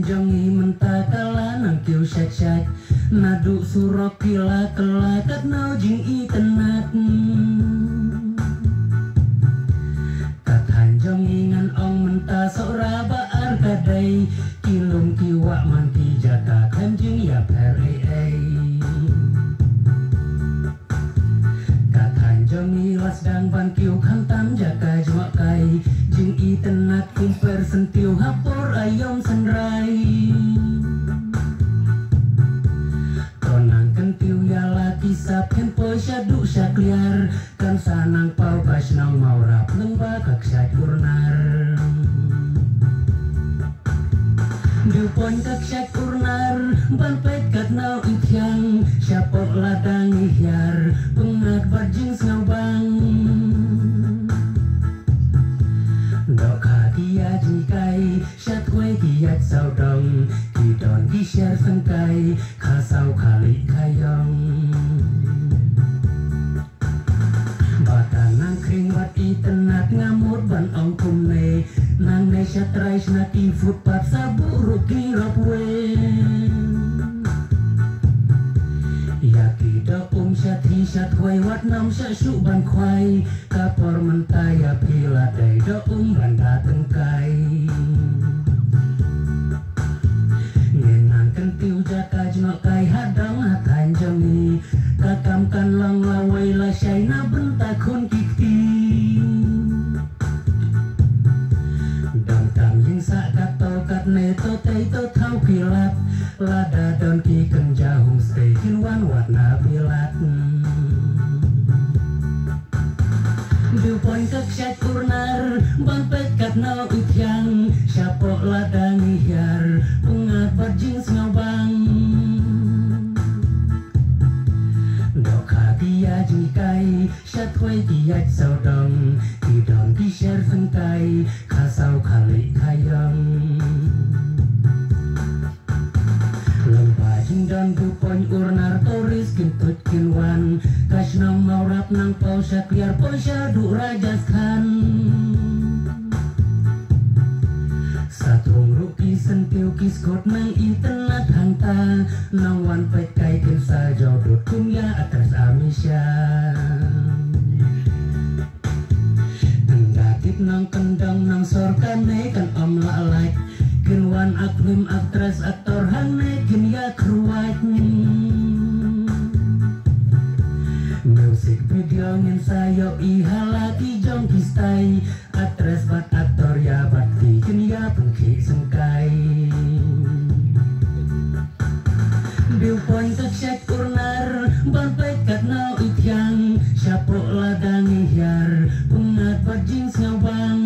jongi mentakala nang kiu syak nadu surok kila kela kat nau jing i tenat kat hanjong ingan ong menta sora baar kadai kilum kiwa manti jaka kanjing ya per kat hanjong ilas dang ban kiu kantam jaka jwa kai jing i tenat kumper sentiu hapor ayom senrai konang kentiu ya laki sap kempo syadu syakliar kan sanang pau basnang maurap lembah kak syakurnar diupon kak syakurnar ban pet kat nau ityang syapok ladang ihyar pengat barjing snawbang dok hati ya jikai syat kue kiat sau dong kidon kisyar sengkai kasau kali kayong batan nang kring bat itenat ngamut ban ong kumne nang ne syat rai snati futpat saburu kirapwe yaki do syat hi syat kue wat nam syat su ban kwai kapor mentaya pila dai do banda tengkai ngenang kentiu jaka jengok kai hadang hatan jongi kakamkan lang lawai la syaina bentakun kiki dong tam jing sak kato kat ne to tei to thau kilat lada don ki kenja homestay kinwan warna pilat diupon kak syakurnar bang pet kat nau ityang syapok ladang ihyar pengat barjing snawbang dok hati ya jikai syat kue kiat saudong kidon kisyar sengkai kasau kali kayong lembah jingdan dupon urnar toris kintut kinwan kasnong maurap nang pau syakliar pau syadu rajasthan satung ruki sentiu kiskot nang itenat hanta nang wan pet kai kinsa jodot kumya atas amisya tenggatit nang kendang nang sorkane kan om lalak kinwan aklim aktras aktor hane kin ya kruat music video ngin sayo ihalaki jong kistai aktras bat aktor ya bakti kin ya pengki sengkai diupon kak syakurnar ban pet kat nau ityang syapok ladang ihyar pengat barjing snawbang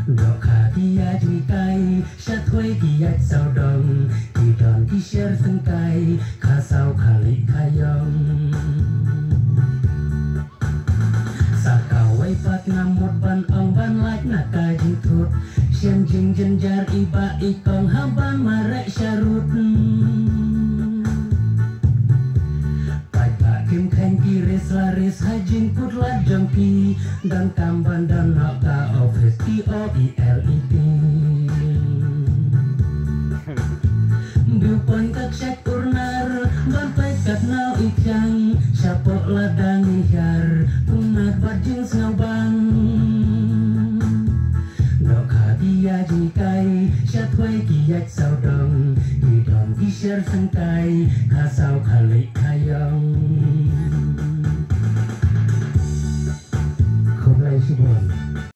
dok hati ya jikai syat kue kiat saudong kidon kisyar sengkai kasau kali kayong sakawai pat ngamut ban ong ban lak naka jitut siam jing jenjar iba ikong haban marek syarut pai kim khen kiris laris hajing putlat jongki dan kamban dan naka office TOELET diupon kak syakurnar ban pet kat nau ityang syapok ladang ihyar pengat barjing snawbang dok hati ya jikai syat kue kiat saudong kidon kisyar sengkai kasau kali kayong